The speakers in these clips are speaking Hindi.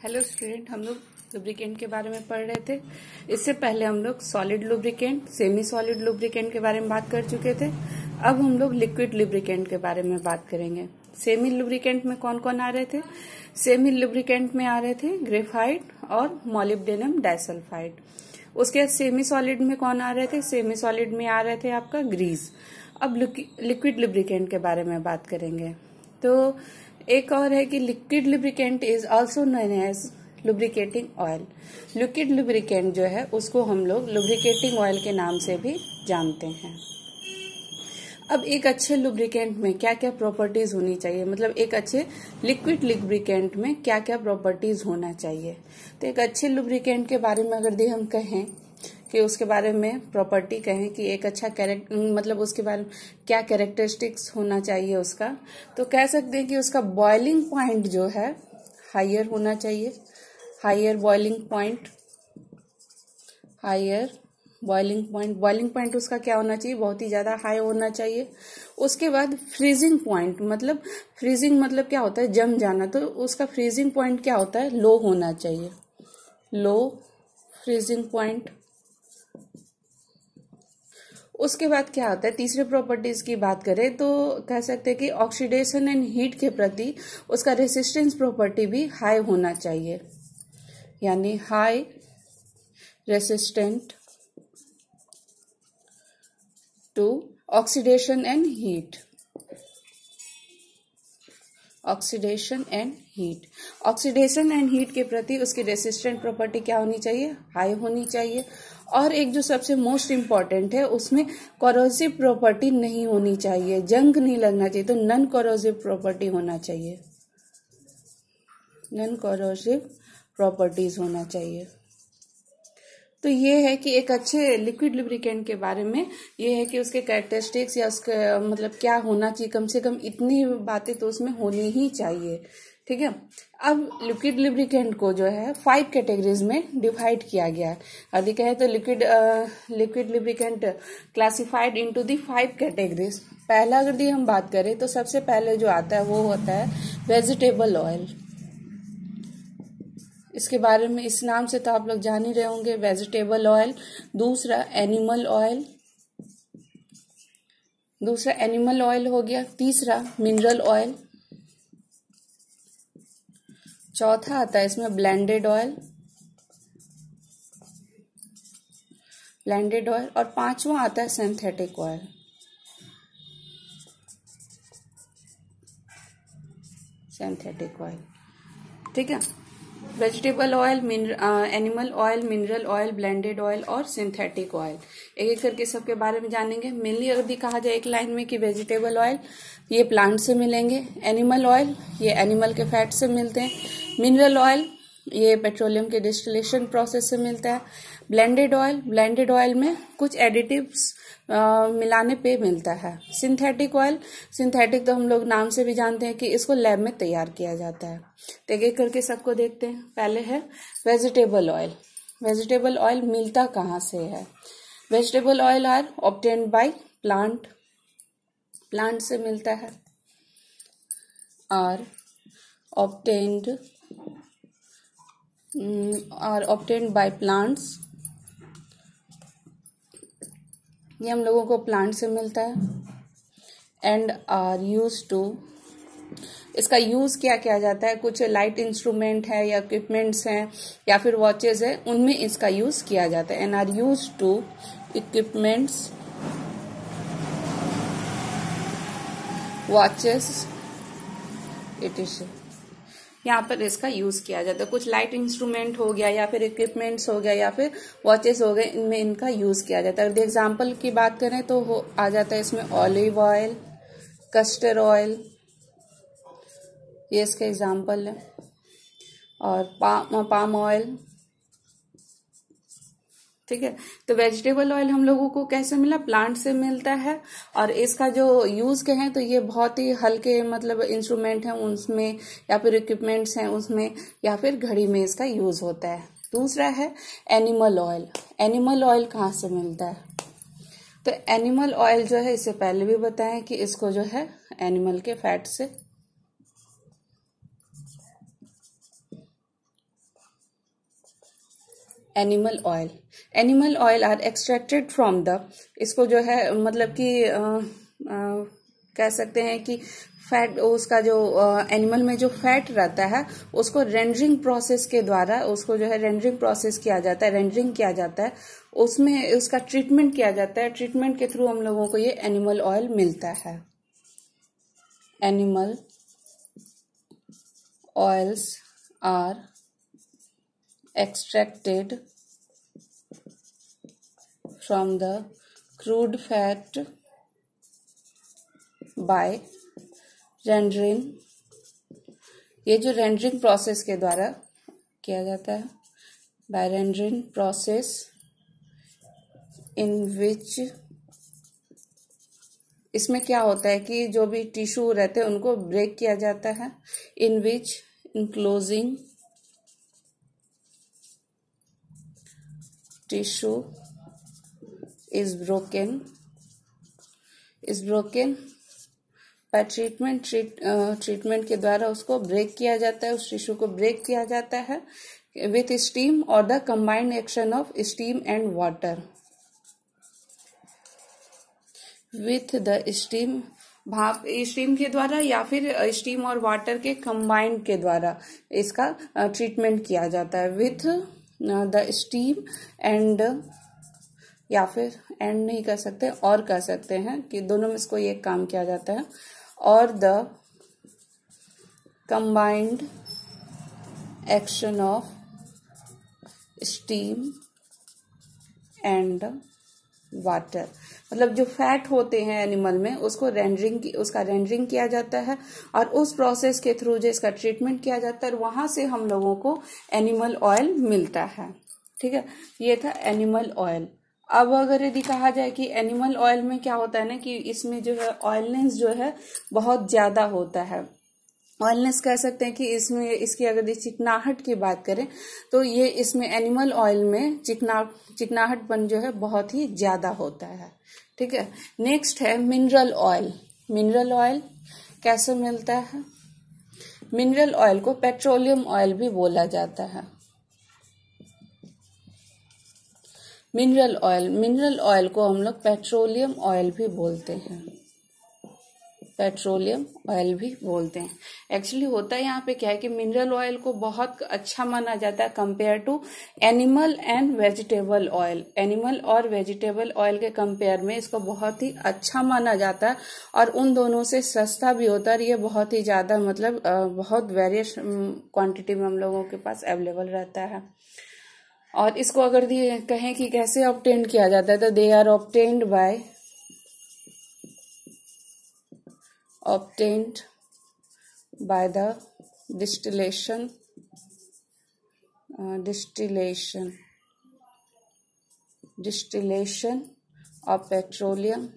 हेलो स्टूडेंट, हम लोग लुब्रिकेंट के बारे में पढ़ रहे थे। इससे पहले हम लोग solid lubricant, semi solid lubricant के बारे में बात कर चुके थे। अब हम लोग लिक्विड लुब्रिकेंट के बारे में बात करेंगे। सेमी लुब्रिकेंट में कौन कौन आ रहे थे? सेमी लुब्रिकेंट में आ रहे थे ग्रेफाइट और मोलिब्डेनम डाइसल्फाइड। उसके बाद सेमी सॉलिड में कौन आ रहे थे? सेमी सॉलिड में आ रहे थे आपका ग्रीस। अब लिक्विड लुब्रिकेंट के बारे में बात करेंगे। तो एक और है कि liquid lubricant is also known as lubricating oil. Liquid lubricant जो है उसको हम लोग लुब्रिकेटिंग ऑयल के नाम से भी जानते हैं। अब एक अच्छे लुब्रिकेंट में क्या क्या प्रॉपर्टीज होनी चाहिए, मतलब एक अच्छे लिक्विड लुब्रिकेंट में क्या क्या प्रॉपर्टीज होना चाहिए। तो एक अच्छे लुब्रिकेंट के बारे में अगर हम कहें कि उसके बारे में प्रॉपर्टी कहें कि एक अच्छा मतलब उसके बारे में क्या कैरेक्टरिस्टिक्स होना चाहिए उसका, तो कह सकते हैं कि उसका बॉइलिंग पॉइंट जो है हायर होना चाहिए। Higher boiling point, higher boiling point उसका क्या होना चाहिए? बहुत ही ज्यादा हाई होना चाहिए। उसके बाद फ्रीजिंग पॉइंट, मतलब फ्रीजिंग मतलब क्या होता है? जम जाना। तो उसका फ्रीजिंग पॉइंट क्या होता है? लो होना चाहिए, लो फ्रीजिंग पॉइंट। उसके बाद क्या होता है? तीसरे प्रॉपर्टीज की बात करें तो कह सकते हैं कि ऑक्सीडेशन एंड हीट के प्रति उसका रेसिस्टेंस प्रॉपर्टी भी हाई होना चाहिए, यानी high resistant to oxidation and heat. Oxidation and heat, oxidation and heat के प्रति उसकी रेसिस्टेंट प्रॉपर्टी क्या होनी चाहिए? हाई होनी चाहिए। और एक जो सबसे मोस्ट इम्पॉर्टेंट है, उसमें कोरोसिव प्रॉपर्टी नहीं होनी चाहिए, जंग नहीं लगना चाहिए। तो नॉन कोरोसिव प्रॉपर्टी होना चाहिए, नॉन कोरोसिव प्रॉपर्टीज होना चाहिए। तो ये है कि एक अच्छे लिक्विड लुब्रिकेंट के बारे में ये है कि उसके कैरेक्टरिस्टिक्स या उसका मतलब क्या होना चाहिए, कम से कम इतनी बातें तो उसमें होनी ही चाहिए। ठीक है। अब लिक्विड लुब्रिकेंट को जो है 5 कैटेगरीज में डिवाइड किया गया है। यदि कहे तो liquid lubricant classified into the 5 categories. पहला अगर हम बात करें तो सबसे पहले जो आता है वो होता है वेजिटेबल ऑयल। इसके बारे में इस नाम से तो आप लोग जान ही रहे होंगे, वेजिटेबल ऑयल। दूसरा एनिमल ऑयल, दूसरा एनिमल ऑयल हो गया। तीसरा मिनरल ऑयल। चौथा आता है इसमें ब्लेंडेड ऑयल, ब्लेंडेड ऑयल। और पांचवा आता है सिंथेटिक ऑयल। सिंथेटिक ऑयल, ठीक है। Vegetable oil, animal oil, mineral oil, blended oil और सिंथेटिक ऑयल, एक एक करके सबके बारे में जानेंगे। मेनली अगर कहा जाए एक लाइन में कि वेजिटेबल ऑयल ये प्लांट से मिलेंगे, एनिमल ऑयल ये एनिमल के फैट से मिलते हैं, मिनरल ऑयल ये पेट्रोलियम के डिस्टिलेशन प्रोसेस से मिलता है, ब्लेंडेड ऑयल में कुछ एडिटिव्स मिलाने पे मिलता है। सिंथेटिक ऑयल, सिंथेटिक तो हम लोग नाम से भी जानते हैं कि इसको लैब में तैयार किया जाता है। तो एक एक करके सबको देखते हैं। पहले है वेजिटेबल ऑयल। वेजिटेबल ऑयल मिलता कहाँ से है? Vegetable oil are obtained by plant, plant से मिलता है। आर ऑब्टेन्ड बाय प्लांट्स, ये हम लोगों को प्लांट से मिलता है। एंड आर यूज टू, इसका यूज क्या किया जाता है? कुछ लाइट इंस्ट्रूमेंट है या इक्विपमेंट्स हैं या फिर वॉचेस है, उनमें इसका यूज किया जाता है। And are use to equipments, watches, it यहाँ पर इसका यूज किया जाता है। कुछ लाइट इंस्ट्रूमेंट हो गया या फिर इक्विपमेंट्स हो गया या फिर वॉचेस हो गए, इनमें इनका यूज किया जाता है। अगर एग्जाम्पल की बात करें तो आ जाता है इसमें ऑलिव ऑयल, कस्टर ऑयल, ये इसके एग्जाम्पल है। और पाम ऑयल, ठीक है। तो वेजिटेबल ऑयल हम लोगों को कैसे मिला? प्लांट से मिलता है। और इसका जो यूज कहें तो ये बहुत ही हल्के मतलब इंस्ट्रूमेंट हैं उसमें या फिर इक्विपमेंट्स हैं उसमें या फिर घड़ी में इसका यूज होता है। दूसरा है एनिमल ऑयल। एनिमल ऑयल कहाँ से मिलता है? तो एनिमल ऑयल जो है, इससे पहले भी बताएं कि इसको जो है एनिमल के फैट से animal oil. Animal oil are extracted from the, इसको जो है मतलब कि कह सकते हैं कि फैट, उसका जो एनिमल में जो फैट रहता है उसको रेंडरिंग प्रोसेस के द्वारा, उसको जो है रेंडरिंग प्रोसेस किया जाता है, रेंडरिंग किया जाता है, उसमें उसका ट्रीटमेंट किया जाता है। ट्रीटमेंट के थ्रू हम लोगों को ये एनिमल ऑयल मिलता है। Animal oils are extracted from the crude fat by rendering, ये जो रेंडरिंग प्रोसेस के द्वारा किया जाता है, by rendering process in which, इसमें क्या होता है कि जो भी टिश्यू रहते हैं उनको ब्रेक किया जाता है, in which enclosing tissue is broken by treatment के द्वारा उसको ब्रेक किया जाता है, उस टिश्यू को ब्रेक किया जाता है विथ स्टीम और the combined action of steam and water, with the steam, भाप स्टीम के द्वारा या फिर स्टीम और वाटर के कंबाइंड के द्वारा इसका ट्रीटमेंट किया जाता है, विथ द स्टीम एंड, या फिर एंड नहीं कर सकते और कह सकते हैं कि दोनों में इसको एक काम किया जाता है, और the combined action of steam and water, मतलब जो फैट होते हैं एनिमल में उसको उसका रेंडरिंग किया जाता है और उस प्रोसेस के थ्रू जो इसका ट्रीटमेंट किया जाता है, वहां से हम लोगों को एनिमल ऑयल मिलता है। ठीक है, ये था एनिमल ऑयल। अब अगर यदि कहा जाए कि एनिमल ऑयल में क्या होता है ना कि इसमें जो है ऑयलनेस जो है बहुत ज्यादा होता है। ऑयलनेस कह सकते हैं कि इसमें इसकी अगर चिकनाहट की बात करें तो ये इसमें एनिमल ऑयल में चिकनाहटपन जो है बहुत ही ज्यादा होता है। ठीक है, नेक्स्ट है मिनरल ऑयल। मिनरल ऑयल कैसे मिलता है? मिनरल ऑयल को पेट्रोलियम ऑयल भी बोला जाता है। मिनरल ऑयल को हम लोग पेट्रोलियम ऑयल भी बोलते हैं, पेट्रोलियम ऑयल भी बोलते हैं। एक्चुअली होता है यहाँ पे क्या है कि मिनरल ऑयल को बहुत अच्छा माना जाता है compare to animal and vegetable oil. Animal और वेजिटेबल ऑयल के कंपेयर में इसको बहुत ही अच्छा माना जाता है और उन दोनों से सस्ता भी होता है और ये बहुत ही ज्यादा मतलब बहुत वेरियस क्वांटिटी में हम लोगों के पास अवेलेबल रहता है। और इसको अगर कहें कि कैसे ऑब्टेन किया जाता है तो they are obtained by obtained by the distillation of petroleum।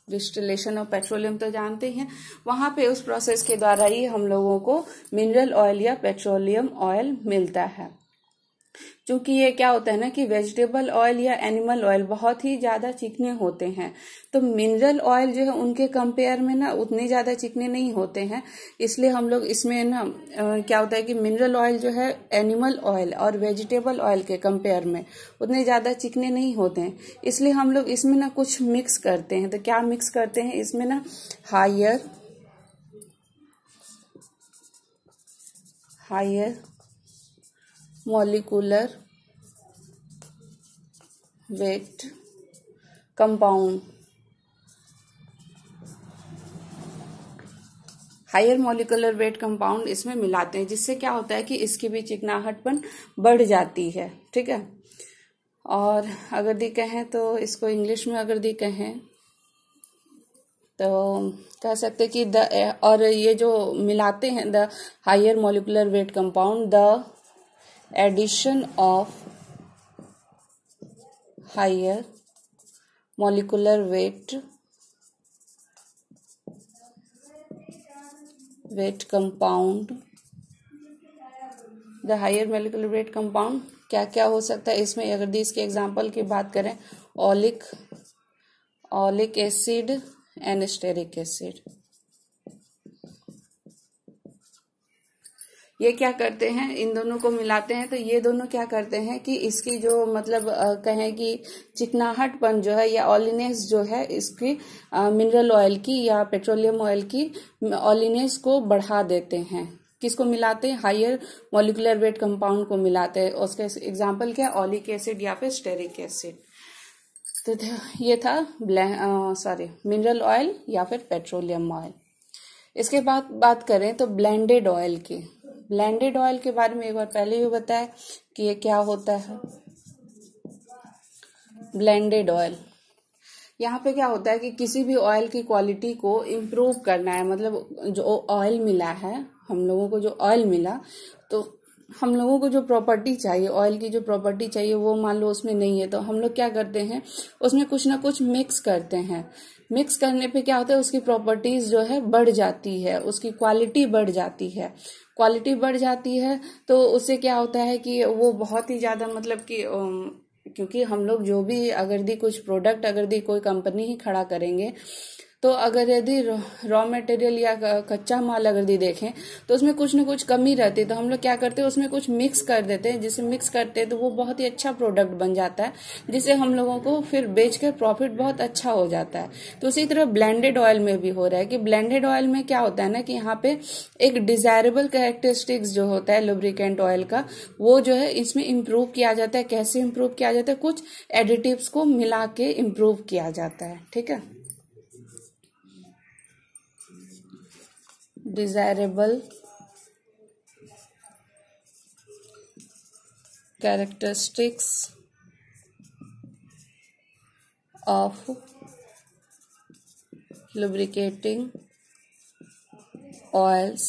Distillation of petroleum तो जानते हैं, वहां पे उस प्रोसेस के द्वारा ही हम लोगों को मिनरल ऑयल या पेट्रोलियम ऑयल मिलता है। क्योंकि ये क्या होता है ना कि वेजिटेबल ऑयल या एनिमल ऑयल बहुत ही ज्यादा चिकने होते हैं, तो मिनरल ऑयल जो है उनके कंपेयर में ना उतने ज्यादा चिकने नहीं होते हैं। इसलिए हम लोग इसमें ना क्या होता है कि मिनरल ऑयल जो है एनिमल ऑयल और वेजिटेबल ऑयल के कंपेयर में उतने ज्यादा चिकने नहीं होते हैं। इसलिए हम लोग इसमें ना कुछ मिक्स करते हैं। तो क्या मिक्स करते हैं इसमें ना higher molecular weight compound, higher molecular weight compound इसमें मिलाते हैं, जिससे क्या होता है कि इसकी भी चिकनाहटपन बढ़ जाती है। ठीक है, और अगर दी कहें तो इसको इंग्लिश में अगर दी कहें तो कह सकते कि और ये जो मिलाते हैं the higher molecular weight compound, the addition of higher molecular weight compound, the higher molecular weight compound क्या क्या हो सकता है इसमें? अगर इसके एग्जांपल की बात करें, oleic acid and stearic acid. ये क्या करते हैं, इन दोनों को मिलाते हैं तो ये दोनों क्या करते हैं कि इसकी जो मतलब कहें कि चिकनाहटपन जो है या ऑयलीनेस जो है इसकी मिनरल ऑयल की या पेट्रोलियम ऑयल की ऑयलीनेस को बढ़ा देते हैं। किसको मिलाते हैं, हायर मॉलिक्यूलर वेट कंपाउंड को मिलाते हैं। उसके एग्जाम्पल क्या, ऑलिक एसिड या फिर स्टेरिक एसिड। तो ये था मिनरल ऑयल या फिर पेट्रोलियम ऑयल। इसके बाद बात करें तो ब्लेंडेड ऑयल की। ब्लेंडेड ऑयल के बारे में एक बार पहले भी बताया कि ये क्या होता है। ब्लेंडेड ऑयल, यहाँ पे क्या होता है कि किसी भी ऑयल की क्वालिटी को इम्प्रूव करना है, मतलब जो ऑयल मिला है, हम लोगों को जो ऑयल मिला, तो हम लोगों को जो प्रॉपर्टी चाहिए, ऑयल की जो प्रॉपर्टी चाहिए वो मान लो उसमें नहीं है, तो हम लोग क्या करते हैं, उसमें कुछ ना कुछ मिक्स करते हैं। मिक्स करने पे क्या होता है, उसकी प्रॉपर्टीज जो है बढ़ जाती है, उसकी क्वालिटी बढ़ जाती है। क्वालिटी बढ़ जाती है तो उससे क्या होता है कि वो बहुत ही ज्यादा मतलब कि क्योंकि हम लोग जो भी अगर दी कुछ प्रोडक्ट अगर दी कोई कंपनी ही खड़ा करेंगे, तो अगर यदि रॉ मटेरियल या कच्चा माल अगर दी देखें तो उसमें कुछ न कुछ कमी रहती है, तो हम लोग क्या करते हैं उसमें कुछ मिक्स कर देते हैं। जिसे मिक्स करते हैं तो वो बहुत ही अच्छा प्रोडक्ट बन जाता है, जिससे हम लोगों को फिर बेचकर प्रॉफिट बहुत अच्छा हो जाता है। तो उसी तरह ब्लेंडेड ऑयल में भी हो रहा है कि ब्लेंडेड ऑयल में क्या होता है ना कि यहाँ पे एक डिजायरेबल कैरेक्टरिस्टिक्स जो होता है लुब्रिकेंट ऑयल का, वो जो है इसमें इम्प्रूव किया जाता है। कैसे इम्प्रूव किया जाता है, कुछ एडिटिव्स को मिला के इम्प्रूव किया जाता है। ठीक है, desirable characteristics of lubricating oils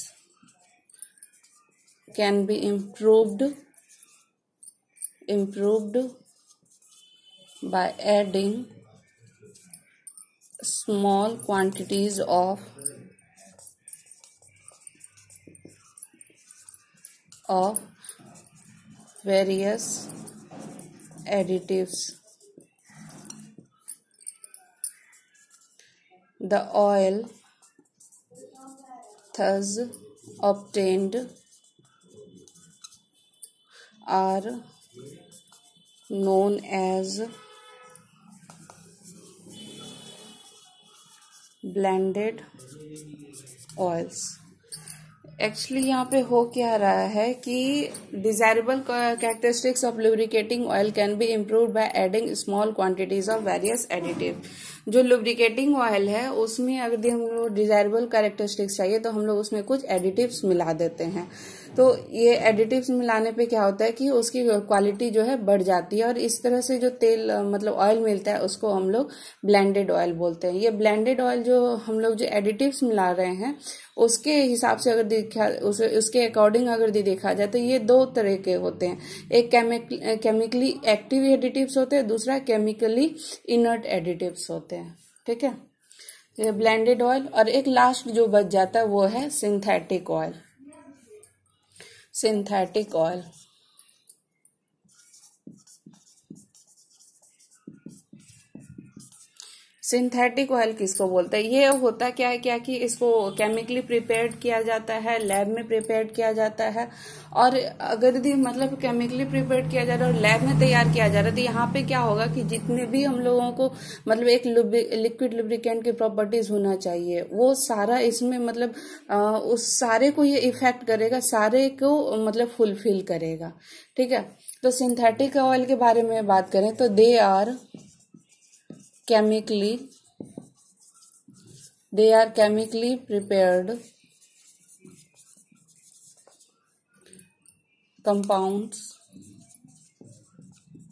can be improved by adding small quantities of various additives. The oil thus obtained are known as blended oils. Actually यहाँ पे हो क्या रहा है कि desirable characteristics of lubricating oil can be improved by adding small quantities of various additive. जो लुब्रिकेटिंग ऑयल है उसमें अगर हम लोग डिजायरेबल कैरेक्टरिस्टिक्स चाहिए तो हम लोग उसमें कुछ एडिटिव्स मिला देते हैं। तो ये एडिटिव्स मिलाने पे क्या होता है कि उसकी क्वालिटी जो है बढ़ जाती है, और इस तरह से जो तेल मतलब ऑयल मिलता है उसको हम लोग ब्लेंडेड ऑयल बोलते हैं। ये ब्लेंडेड ऑयल जो हम लोग जो एडिटिव्स मिला रहे हैं उसके हिसाब से अगर देखा उसके अकॉर्डिंग अगर देखा जाए तो ये दो तरह के होते हैं। एक केमिकली एक्टिव एडिटिव्स होते हैं, दूसरा केमिकली इनर्ट एडिटिव्स होते हैं। ठीक है, ये ब्लेंडेड ऑयल। और एक लास्ट जो बच जाता है वो है synthetic oil. Synthetic oil synthetic oil किसको बोलते हैं, ये होता क्या है कि इसको केमिकली प्रिपेयर्ड किया जाता है, लैब में प्रिपेयर्ड किया जाता है। और अगर यदि मतलब केमिकली प्रिपेयर्ड किया जा रहा है और लैब में तैयार किया जा रहा है तो यहाँ पे क्या होगा कि जितने भी हम लोगों को मतलब एक लिक्विड लुब्रिकेंट की प्रॉपर्टीज होना चाहिए वो सारा इसमें मतलब उस सारे को ये इफेक्ट करेगा, सारे को मतलब फुलफिल करेगा। ठीक है, तो सिंथेटिक ऑयल के बारे में बात करें तो they are chemically prepared compounds।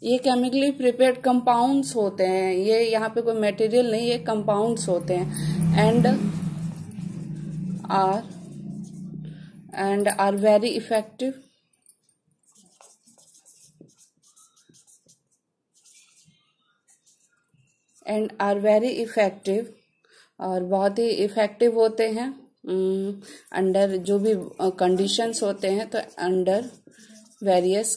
ये केमिकली प्रिपेयर्ड कंपाउंड्स होते हैं, ये यहाँ पे कोई मटेरियल नहीं, ये कंपाउंड्स होते हैं। एंड आर वेरी इफेक्टिव और बहुत ही इफेक्टिव होते हैं अंडर जो भी कंडीशंस होते हैं, तो अंडर वेरियस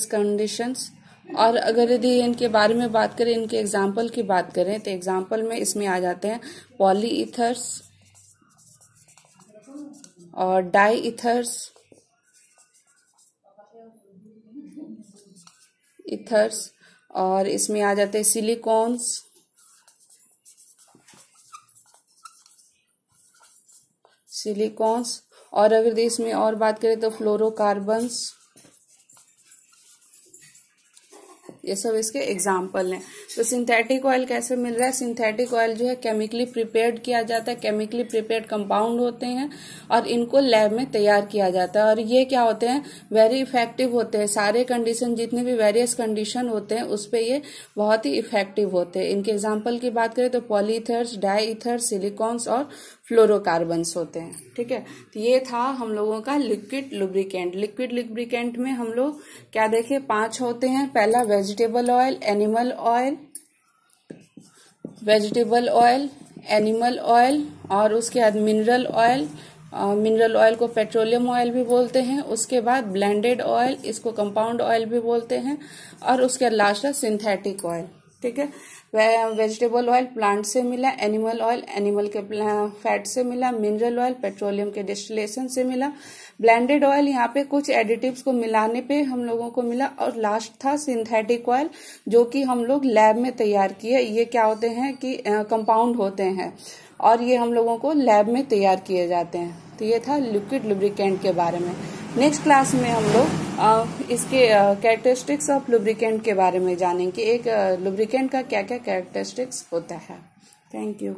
कंडीशंस। और अगर यदि इनके बारे में बात करें, इनके एग्जाम्पल की बात करें तो एग्जाम्पल में इसमें आ जाते हैं पॉलीईथर्स, और डाई इथर्स, और इसमें आ जाते हैं सिलिकॉन्स, और अगर इसमें और बात करें तो फ्लोरोकार्बन्स। ये सब इसके एग्जाम्पल हैं। तो सिंथेटिक ऑयल कैसे मिल रहा है? सिंथेटिक ऑयल जो है केमिकली प्रिपेयर्ड किया जाता है, केमिकली प्रिपेयर्ड कंपाउंड होते हैं और इनको लैब में तैयार किया जाता है, और ये क्या होते हैं, वेरी इफेक्टिव होते हैं। सारे कंडीशन, जितने भी वेरियस कंडीशन होते हैं उस पे ये बहुत ही इफेक्टिव होते हैं। इनके एग्जाम्पल की बात करें तो पॉलीथर्स, डाईथर्स, सिलिकॉन्स और फ्लोरोकार्बन्स होते हैं। ठीक है, तो ये था हम लोगों का लिक्विड लुब्रिकेंट। लिक्विड लुब्रिकेंट में हम लोग क्या देखे, 5 होते हैं। पहला वेजिटेबल ऑयल, एनिमल ऑयल, और उसके बाद मिनरल ऑयल। मिनरल ऑयल को पेट्रोलियम ऑयल भी बोलते हैं। उसके बाद ब्लेंडेड ऑयल, इसको कंपाउंड ऑयल भी बोलते हैं। और उसके लास्ट है सिंथेटिक ऑयल। ठीक है, वेजिटेबल ऑयल प्लांट से मिला, एनिमल ऑयल एनिमल के फैट से मिला, मिनरल ऑयल पेट्रोलियम के डिस्टिलेशन से मिला, ब्लेंडेड ऑयल यहाँ पे कुछ एडिटिव्स को मिलाने पे हम लोगों को मिला, और लास्ट था सिंथेटिक ऑयल जो कि हम लोग लैब में तैयार किए। ये क्या होते हैं कि कंपाउंड होते हैं और ये हम लोगों को लैब में तैयार किए जाते हैं। तो ये था लिक्विड लुब्रिकेंट के बारे में। नेक्स्ट क्लास में हम लोग इसके कैरेक्टरिस्टिक्स ऑफ लुब्रिकेंट के बारे में जानेंगे। एक लुब्रिकेंट का क्या क्या कैरेक्टरिस्टिक्स होता है। Thank you.